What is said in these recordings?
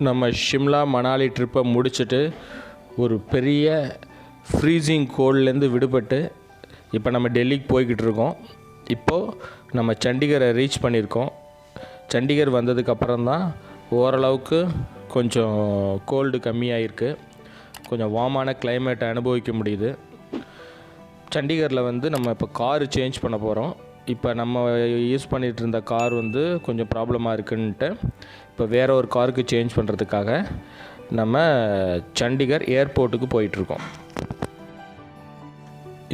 நம்ம ஷிம்லா மணாலி ட்ரிப்பை முடிச்சுட்டு ஒரு பெரிய ஃப்ரீசிங் கோல்ட்லேருந்து விடுபட்டு இப்போ நம்ம டெல்லிக்கு போய்கிட்டு இருக்கோம். இப்போது நம்ம சண்டிகரை ரீச் பண்ணியிருக்கோம். சண்டிகர் வந்ததுக்கப்புறம் தான் ஓரளவுக்கு கொஞ்சம் கோல்டு கம்மியாகிருக்கு, கொஞ்சம் வார்மான கிளைமேட்டை அனுபவிக்க முடியுது. சண்டிகரில் நம்ம இப்போ காரு சேஞ்ச் பண்ண போகிறோம். இப்போ நம்ம யூஸ் பண்ணிகிட்டு இருந்த கார் கொஞ்சம் ப்ராப்ளமாக இருக்குன்ட்டு இப்போ வேறு ஒரு காருக்கு சேஞ்ச் பண்ணுறதுக்காக நம்ம சண்டிகர் ஏர்போர்ட்டுக்கு போயிட்டுருக்கோம்.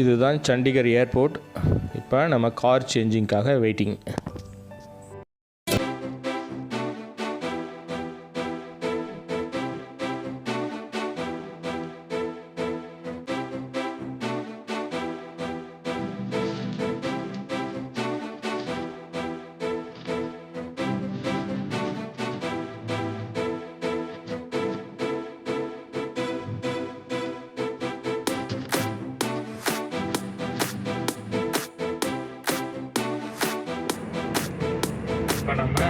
இதுதான் சண்டிகர் ஏர்போர்ட். இப்போ நம்ம கார் சேஞ்சிங்காக வெயிட்டிங். இப்போ நம்ம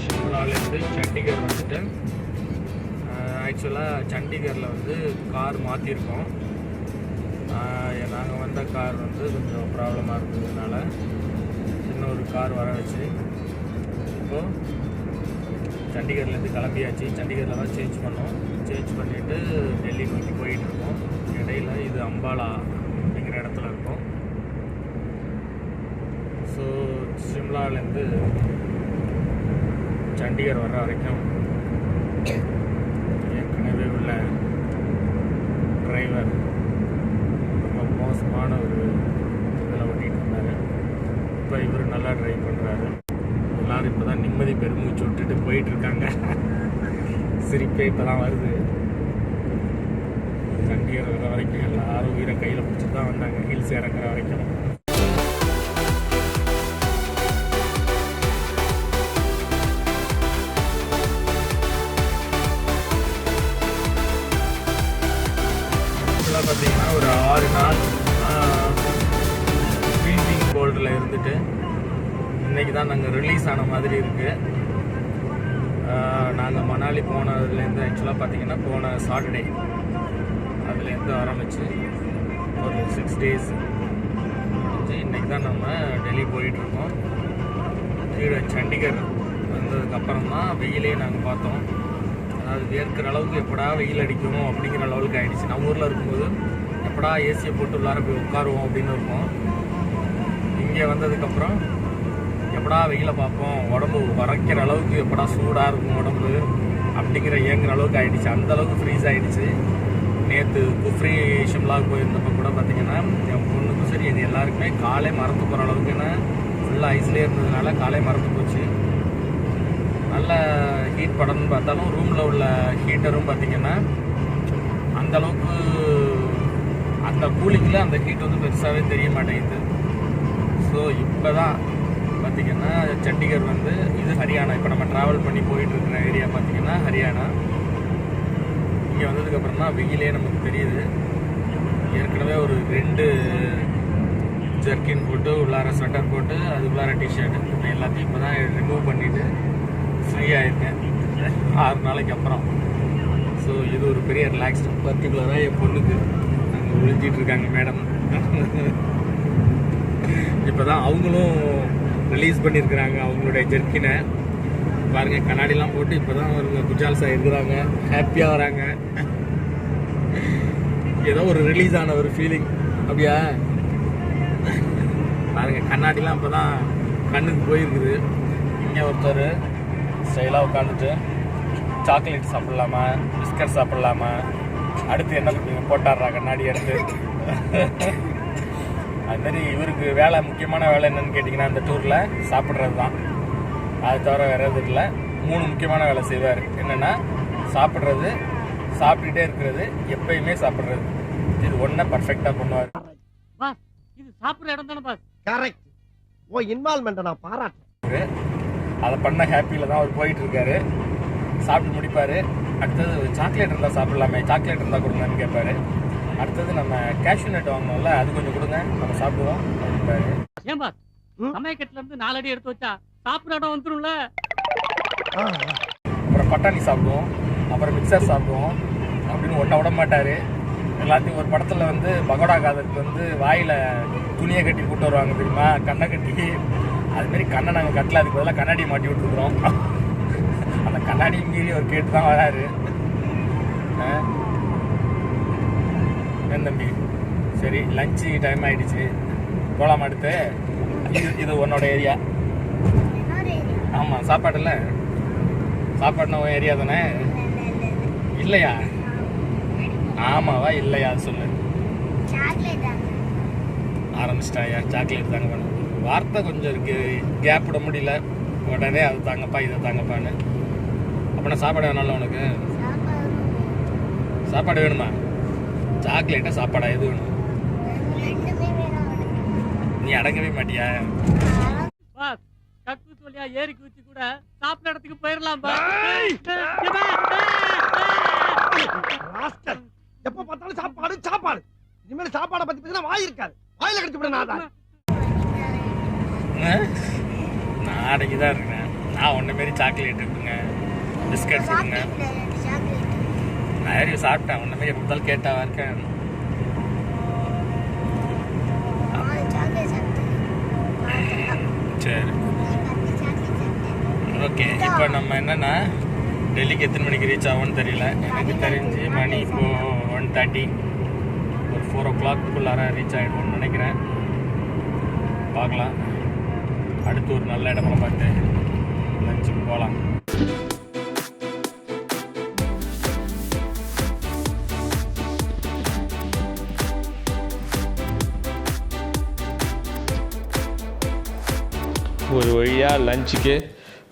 ஷிம்லாலேருந்து சண்டிகர் வந்துட்டு ஆக்சுவலாக சண்டிகரில் கார் மாற்றிருக்கோம். நாங்கள் வந்த கார் கொஞ்சம் ப்ராப்ளமாக இருந்ததுனால இன்னொரு கார் வர வச்சு இப்போது சண்டிகர்லேருந்து கிளம்பியாச்சு. சண்டிகரில் தான் சேஞ்ச் பண்ணோம். சேஞ்ச் பண்ணிவிட்டு டெல்லி நோக்கி போயிட்டுருக்கோம். இடையில் இது அம்பாலா அப்படிங்கிற இடத்துல இருக்கோம். ஸோ ஷிம்லாலேருந்து சண்டிகர் வர்ற வரைக்கும் ஏற்கனவே உள்ள டிரைவர் ரொம்ப மோசமான ஒரு இதில் ஓட்டிகிட்டு இருந்தார். இப்போ இவர் நல்லா ட்ரைவ் பண்ணுறாரு. எல்லோரும் இப்போ தான் நிம்மதி பெருமூச்சு விட்டுட்டு போயிட்டுருக்காங்க. சிரிப்பே இப்போ தான் வருது. சண்டிகர் வர்ற வரைக்கும் எல்லோரும் உயிரை கையில் பிடிச்சி தான் வந்தாங்க, ஹில்ஸ் இறங்குற வரைக்கும். பார்த்திங்கன்னா ஒரு 6 நாள் ஃப்ரீசிங் கோல்டில் இருந்துட்டு இன்றைக்கி தான் நாங்கள் ரிலீஸ் ஆன மாதிரி இருக்குது. நாங்கள் மணாலி போனதுலேருந்து ஆக்சுவலாக பார்த்திங்கன்னா போன சாட்டர்டே அதுலேருந்து ஆரம்பித்து ஒரு 6 days முடிஞ்சு இன்றைக்கி தான் நம்ம டெல்லி போயிட்டுருக்கோம். கீழே சண்டிகர் வந்ததுக்கப்புறம் தான் வெயிலே நாங்கள் பார்த்தோம். அதாவது வேர்க்கிற அளவுக்கு எப்படா வெயில் அடிக்கும் அப்படிங்கிற லெவலுக்கு ஆகிடுச்சு. நம்ம ஊரில் இருக்கும்போது எப்படா ஏசியை போட்டு உள்ளார போய் உட்காருவோம் அப்படின்னு இருக்கும். இங்கே வந்ததுக்கப்புறம் எப்படா வெயிலை பார்ப்போம், உடம்பு வரைக்கிற அளவுக்கு எப்படா சூடாக இருக்கும் உடம்பு அப்படிங்கிற ஏங்குற அளவுக்கு ஆகிடுச்சு. அந்தளவுக்கு ஃப்ரீஸ் ஆகிடுச்சு. நேற்று குஃப்ரி ஷிம்லாவுக்கு போயிருந்தப்போ கூட பார்த்திங்கன்னா என் பொண்ணுக்கும் சரி இது எல்லாருக்குமே காலை மறந்து போகிற அளவுக்கு, ஏன்னா ஃபுல்லாக ஐஸ்லேயே இருந்ததுனால காலை மறந்து போச்சு. நல்ல ஹீட் படம்னு பார்த்தாலும் ரூமில் உள்ள ஹீட்டரும் பார்த்திங்கன்னா அந்தளவுக்கு அந்த கூலிங்கில் அந்த ஹீட் பெருசாகவே தெரிய மாட்டேங்குது. ஸோ இப்போ தான் பார்த்திங்கன்னா சண்டிகர் இது ஹரியானா. இப்போ நம்ம ட்ராவல் பண்ணி போயிட்டுருக்கிற ஏரியா பார்த்திங்கன்னா ஹரியானா. இங்கே வந்ததுக்கப்புறம் தான் வெயிலே நமக்கு தெரியுது. ஏற்கனவே ஒரு 2 ஜர்க்கின் போட்டு உள்ளார ஸ்வெட்டர் போட்டு அது உள்ளார டிஷர்ட் இப்போ எல்லாத்தையும் இப்போ தான் ரிமூவ் பண்ணிவிட்டு ஃப்ரீயாக இருக்கேன் 6 நாளைக்கு அப்புறம். ஸோ இது ஒரு பெரிய ரிலாக்ஸ்டு. பர்டிகுலராக என் பொண்ணுக்கு அங்கே ஒழிஞ்சிட்ருக்காங்க மேடம். இப்போ தான் அவங்களும் ரிலீஸ் பண்ணியிருக்கிறாங்க அவங்களுடைய ஜெர்க்கினை. பாருங்கள், கண்ணாடிலாம் போட்டு இப்போ தான் அவங்க குஜால்ஸாக இருக்கிறாங்க, ஹாப்பியாக வராங்க. ஏதோ ஒரு ரிலீஸ் ஆன ஒரு ஃபீலிங். அப்படியா? பாருங்கள், கண்ணாடிலாம் இப்போ தான் கண்ணுக்கு போயிருக்குது. இங்கே ஒருத்தர் ஸ்டைலாக உட்காந்துட்டு சாக்லேட் சாப்பிட்லாமா, பிஸ்கட் சாப்பிட்லாமா, அடுத்து என்ன போட்டாடுறா கண்ணாடி எடுத்து. அதுமாரி இவருக்கு வேலை, முக்கியமான வேலை என்னென்னு கேட்டிங்கன்னா இந்த டூரில் சாப்பிட்றது தான். அது தவிர வேறு எதுவும் இல்லை. 3 முக்கியமான வேலை செய்வார். என்னென்னா சாப்பிட்றது, சாப்பிட்டுட்டே இருக்கிறது, எப்பயுமே சாப்பிட்றது. இது ஒன்றை பர்ஃபெக்டாக பண்ணுவார். இது சாப்பிட்ற இடம் தானே பாஸ்? கரெக்ட். ஓ இன்வால்மெண்ட்டை நான் பாராட்டுறேன். அதை பண்ண ஹாப்பியில் தான் அவர் போயிட்டுருக்காரு. சாப்பிட்டு முடிப்பார். அடுத்தது சாக்லேட் இருந்தால் சாப்பிட்லாமே, சாக்லேட் இருந்தால் கொடுங்கன்னு கேட்பாரு. அடுத்தது நம்ம கேஷ்யூ நட் வாங்கணும்ல, அது கொஞ்சம் கொடுங்க, நம்ம சாப்பிடுவோம் அப்படின்பாரு. ஏன் பாஸ், சமயக்கட்டுல இருந்து 4 அடி எடுத்து வச்சா சாப்பிட்ற இடம் வந்துரும்ல. அப்புறம் அப்புறம் பட்டாணி சாப்பிடுவோம், அப்புறம் மிக்சர் சாப்பிடுவோம் அப்படின்னு ஒட்ட விட மாட்டார். எல்லாத்தையும் ஒரு படத்தில் வந்து பகோடா காதலுக்கு வந்து வாயில் துணியை கட்டி கூட்டு வருவாங்க தெரியுமா, கண்ணை கட்டி. அதுமாரி கண்ணை நாங்கள் கட்டல, அதுக்கு பதிலாக கண்ணாடி மாட்டி விட்டுருக்குறோம். அந்த கண்ணாடி மீறி ஒரு கேட்டு தான் வராரு. என் தம்பி சரி, லஞ்சு டைம் ஆகிடுச்சு, போகலாம். அடுத்து இது உன்னோட ஏரியா. ஆமாம், சாப்பாடுல்ல, சாப்பாடுனா உன் ஏரியா தானே? இல்லையா? ஆமாவா இல்லையா சொல்லு. ஆரம்பிச்சிட்டாயா? சாக்லேட் தாங்க வேணும். வார்த்தை கொஞ்சம் இருக்கு, கேப் விட முடியல. உடனே அது தாங்கப்பா இதை தாங்கப்பான்னு. அப்படின்னா சாப்பாடு வேணாலும் உனக்கு? சாப்பாடு வேணுமா? சாக்லேட்டா சாப்பாடா எது வேணும்? நீ அடங்கவே மாட்டியா? பாஸ் கக்கு சொல்லியா ஏறி குச்சி கூட சாப்பிட்ட இடத்துக்கு போயிடலாம் பாஸ். எப்ப பார்த்தாலும் சாப்பாடு சாப்பாடு. இனிமேல் சாப்பாடை பத்தி பேசினா வாய் இருக்காது, வாயில கடிச்சு விட. நான் அடங்கி தான் இருக்கேன். நான் ஒன்றை மாரி சாக்லேட் இருக்குங்க, பிஸ்கட்ஸ் இருக்குங்க. நான் யாரையும் சாப்பிட்டேன், ஒன்றை மாரி எப்படித்தாலும் கேட்டாவா இருக்கேன். சரி ஓகே. இப்போ நம்ம என்னன்னா டெல்லிக்கு எத்தனை மணிக்கு ரீச் ஆகும்னு தெரியல. எனக்கு தெரிஞ்சு மணி இப்போது 1:30, ஒரு 4 o'clock ரீச் ஆகிடுவோம்னு நினைக்கிறேன். பார்க்கலாம். அடுத்து ஒரு நல்ல இடமா பார்த்து லஞ்சுக்கு போகலாம். ஒரு வழியாக லஞ்சுக்கு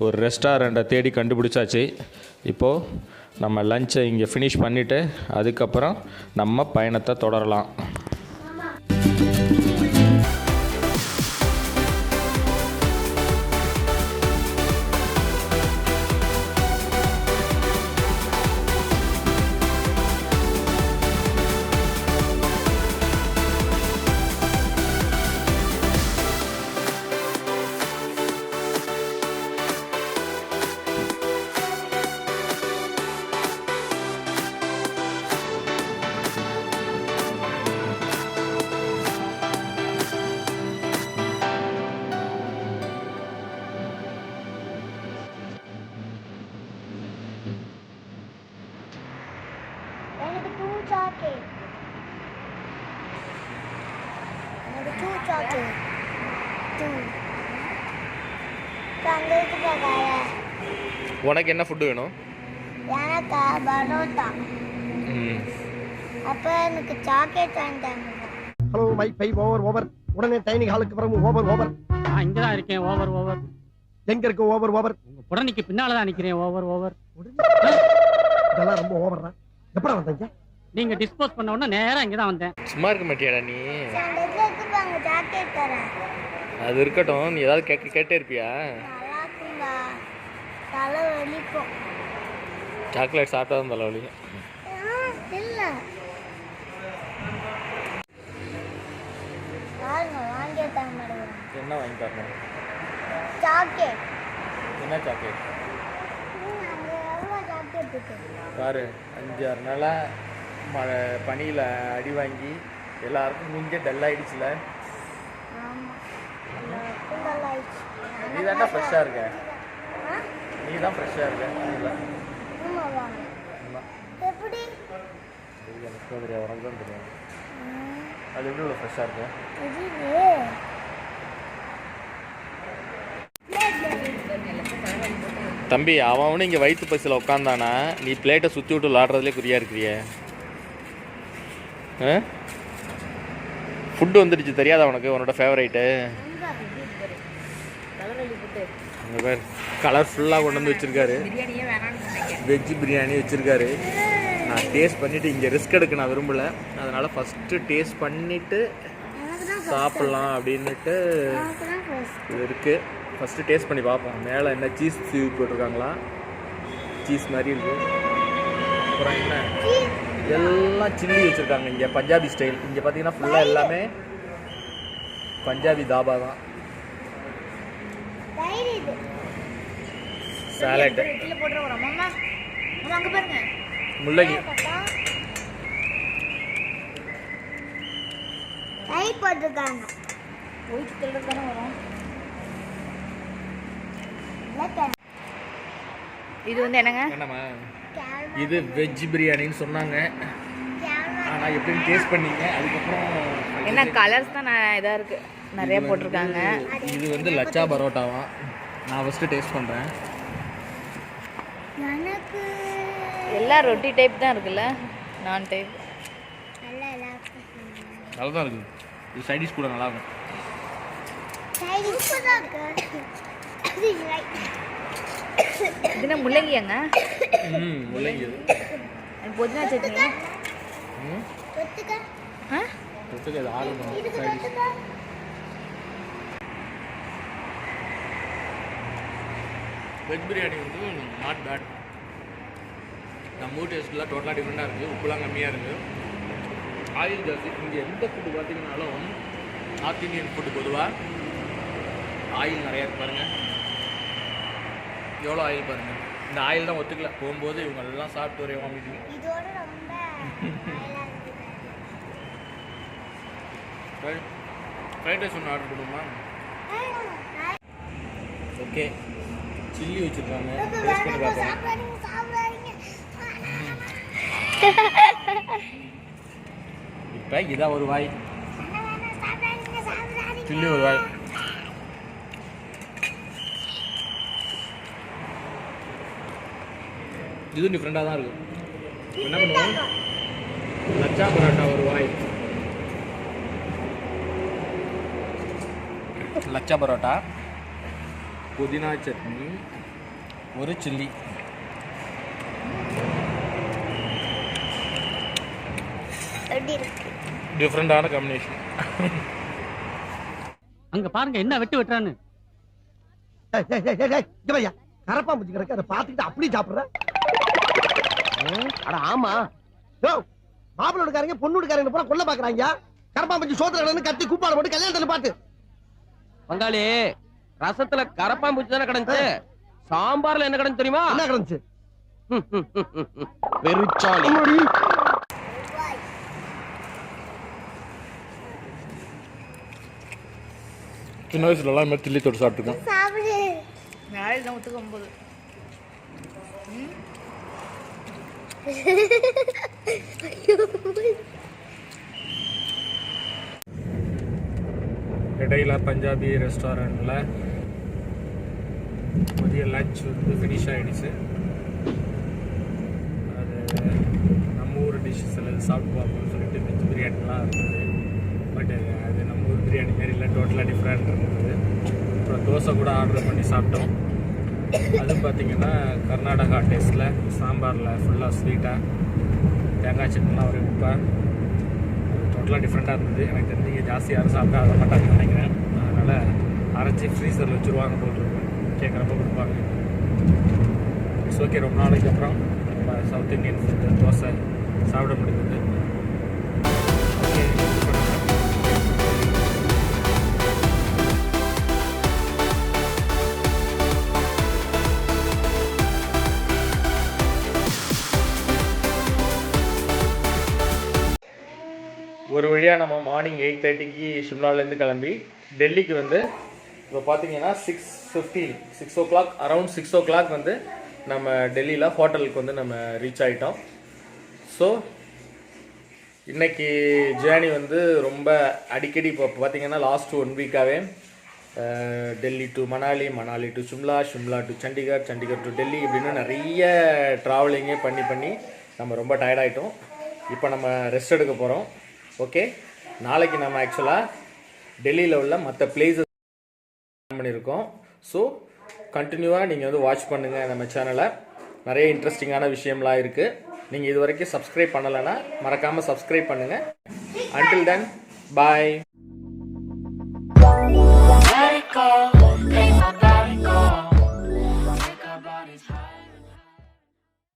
ஒரு ரெஸ்டாரண்ட்டை தேடி கண்டுபிடிச்சாச்சு. இப்போது நம்ம லஞ்சை இங்கே ஃபினிஷ் பண்ணிவிட்டு அதுக்கப்புறம் நம்ம பயணத்தை தொடரலாம். உனக்கு என்ன ஃபுட்டு வேணும்? எனக்கு பரோட்டா. அப்ப எனக்கு சாக்லேட் வாங்கிட்டாங்க. Hello my pie over. உடனே டைனிங் ஹாலுக்கு வரவும் ஓவர். நான் இங்க தான் இருக்கேன். ஓவர். எங்க இருக்கு ஓவர்? உங்க புடனைக்கு பின்னால தான் நிக்கிறேன். ஓவர். இதெல்லாம் ரொம்ப ஓவரா. எப்படா வந்தீங்க? நீங்க டிஸ்போஸ் பண்ண உடனே நேரா இங்க தான் வந்தேன். சும்மா இருக்க மாட்டியாடா நீ? சண்டேக்கு சாக்லேட் தரேன். அது இருக்கட்டும், நீ ஏதாவது கேட்டே இருப்பியா? நல்லா இருக்குங்க, தலை வலிக்கும். சாக்லேட் சாப்பிட்டா தான் தலை வலிக்கும். இல்ல வாங்கி தர மாட்டேங்கிறேன். என்ன வாங்கி தரணும்? சாக்லேட். என்ன சாக்லேட்? சாக்லேட் இருக்கு பாரு. 5-6 நாளாக மழை பனியில் அடி வாங்கி எல்லாருக்கும் முஞ்சே டல்லாயிடுச்சுல. நீ தான்டா ஃப்ரெஷ்ஷாக இருக்க. நீ தான் ஃப்ரெஷ்ஷாக இருக்க. எப்படி? எனக்கு தெரியாது, உனக்கு தான் தெரியும். அது எப்படி இவ்வளோ ஃப்ரெஷ்ஷாக இருக்கு? தம்பி, அவனும் இங்கே வயிற்று பசியில் உட்காந்தானா, நீ பிளேட்டை சுற்றி விட்டு விளாட்றதுலே குறியா இருக்கிறிய. ஃபுட்டு வந்துடுச்சு, தெரியாதா உனக்கு? உன்னோட ஃபேவரைட்டு பேர் கலர்ஃபுல்லாக கொண்டு வந்து வச்சுருக்காரு. வெஜ் பிரியாணி வச்சுருக்காரு. நான் டேஸ்ட் பண்ணிவிட்டு இங்கே ரிஸ்க் எடுக்க நான் விரும்பலை, அதனால் ஃபஸ்ட்டு டேஸ்ட் பண்ணிவிட்டு சாப்பிட்லாம் அப்படின்னுட்டு இது இருக்குது. ஃபஸ்ட்டு டேஸ்ட் பண்ணி பார்ப்போம். மேலே என்ன சீஸ் சீவி போட்டிருக்காங்களா? சீஸ் மாதிரி இருக்குது. அப்புறம் என்ன எல்லாம் சில்லி வச்சுருக்காங்க. இங்கே பஞ்சாபி ஸ்டைல். இங்கே பார்த்தீங்கன்னா ஃபுல்லாக எல்லாமே பஞ்சாபி தாபா தான். சாலட், இட்லில போடுற ஒரு அம்மா அங்க பாருங்க. முள்ளங்கி, லைட் போட்டுருக்காங்க. போயிட்டு திருட தானே வரும். இது வந்து என்னங்க? என்னம்மா இது வெஜ் பிரியாணின்னு சொன்னாங்க. ஆனால் எப்படின்னு டேஸ்ட் பண்ணீங்க? அதுக்கப்புறம் என்ன கலர்ஸ் தான் இதாக இருக்கு, நிறைய போட்டிருக்காங்க. இது வந்து லச்சா பரோட்டாவா. நான் ஃபஸ்ட்டு டேஸ்ட் பண்ணுறேன். எனக்கு எல்லாம் ரொட்டி டைப் தான் இருக்குல்ல, நான் டைப். நல்லா நல்லா தான் இருக்குது. இது சைடிஷ் கூட நல்லாயிருக்கும். இது என்ன முள்ளங்கியாங்க? முள்ளங்கி இது. புதினா சட்னி. ஆ தொட்டுக்க இது ஆகணும் சைடிஷ். வெஜ் பிரியாணி வந்து நாட் பேட். நம்ம ஊர் டேஸ்ட்லாம் டோட்டலாக டிஃப்ரெண்ட்டாக இருக்குது. உப்புலாம் கம்மியாக இருக்குது, ஆயில் ஜாஸ்தி. இங்கே எந்த ஃபுட்டு பார்த்தீங்கன்னாலும் நார்த் இந்தியன் ஃபுட்டு பொதுவாக ஆயில் நிறையா இருக்கு. பாருங்கள் எவ்வளோ ஆயில் பாருங்கள். இந்த ஆயில் தான் ஒத்துக்கல. போகும்போது இவங்க எல்லாம் சாப்பிட்டு ஒரே வாமிட்டிங். இதோட ரொம்ப ஃப்ரைட் ரைஸ் ஒன்று ஆர்டர் பண்ணுமா? ஓகே, சில்லி வச்சுருக்காங்க, டேஸ்ட் பண்ணி பார்ப்போம். இப்போ இதான் ஒரு வாய், சில்லி ஒரு வாய். இதுவும் டிஃப்ரெண்ட்டாக தான் இருக்கும். என்ன பண்ணுவோம், லச்சா பரோட்டா ஒரு வாய், லச்சா பரோட்டா, புதினா சட்னி, ஒரு சில்லி. டிஃப்ரெண்டான காம்பினேஷன். அங்க பாருங்க என்ன வெட்டு வெட்டுறான்னு. கரப்பா பூச்சி கிடக்கு, அதை பார்த்துக்கிட்டு அப்படி சாப்பிடுற. அட ஆமா, மாப்பிள்ளை வீட்டுக்காரங்க பொண்ணு வீட்டுக்காரங்க பூரா கொல்ல பாக்குறாங்க. கரப்பா பூச்சி சோத்துல கத்தி கூப்பாடு போட்டு கல்யாணத்துல பாட்டு. பங்காளி ரசத்துல கரப்பாம்பூச்சி தானே கிடந்துச்சு, சாம்பார்ல என்ன கிடந்து தெரியுமா? என்ன கிடந்துச்சு? பெருச்சாளி. சின்ன வயசுலலாம் இந்த சில்லி தொட்டு சாப்பிட்டுருக்கோம். சாப்பிடு. நாளைக்கு தான் ஒத்துக்கும் போது. இடையில பஞ்சாபி ரெஸ்டாரண்ட்டில் புதிய லஞ்ச் வந்து ஃபினிஷ் ஆகிடுச்சு. அது நம்ம ஊர் டிஷ்ஷஸ் எல்லாம் சாப்பிட்டு பார்ப்போம்னு சொல்லிட்டு வெஜ் பிரியாணிலாம் இருந்தது. பட் அது நம்ம ஊர் பிரியாணி மாரி இல்லை, டோட்டலாக டிஃப்ரெண்ட் இருந்தது. அப்புறம் தோசை கூட ஆர்டர் பண்ணி சாப்பிட்டோம். அதுவும் பார்த்திங்கன்னா கர்நாடகா டேஸ்ட்டில், சாம்பாரில் ஃபுல்லாக ஸ்வீட்டாக, தேங்காய் சட்னிலாம் ஒரு உப்பாக, டோட்டலாக டிஃப்ரெண்ட்டாக இருந்தது. எனக்கு தெரிஞ்சு இங்கே ஜாஸ்தி யாரும் சாப்பிட மாட்டாங்கன்னு நினைக்கிறேன். அதனால் அரைச்சி ஃப்ரீசரில் வச்சுருவாங்க போட்டுருக்கோம், கேட்குறப்ப கொடுப்பாங்க. It's okay. ரொம்ப நாளைக்கு அப்புறம் நம்ம சவுத் இந்தியன் ஃபுட்டு தோசை சாப்பிட முடிந்தது. ஓகே, ஒரு வழியாக நம்ம மார்னிங் 8:30க்கு ஷிம்லாலேருந்து கிளம்பி டெல்லிக்கு வந்து இப்போ பார்த்தீங்கன்னா 6:15 அரௌண்ட் 6 o'clock வந்து நம்ம டெல்லியில் ஹோட்டலுக்கு வந்து நம்ம ரீச் ஆகிட்டோம். ஸோ இன்றைக்கி ஜேர்னி வந்து ரொம்ப அடிக்கடி இப்போ பார்த்தீங்கன்னா லாஸ்ட் 1 வீக்காகவே Delhi to Manali, Manali to Shimla, Shimla to Chandigarh, Chandigarh to Delhi இப்படின்னு நிறைய ட்ராவலிங்கே பண்ணி நம்ம ரொம்ப டயர்டாயிட்டோம். இப்போ நம்ம ரெஸ்ட் எடுக்க போகிறோம். ஓகே, நாளைக்கு நம்ம ஆக்சுவலாக டெல்லியில் உள்ள மற்ற பிளேஸஸ் பண்ணியிருக்கோம். ஸோ கண்டினியூவாக நீங்கள் வந்து வாட்ச் பண்ணுங்கள் நம்ம சேனலை. நிறைய இன்ட்ரெஸ்டிங்கான விஷயம்லாம் இருக்குது. நீங்கள் இது வரைக்கும் சப்ஸ்கிரைப் பண்ணலைன்னா மறக்காமல் சப்ஸ்கிரைப் பண்ணுங்கள். அன்டில் தென் பாய்.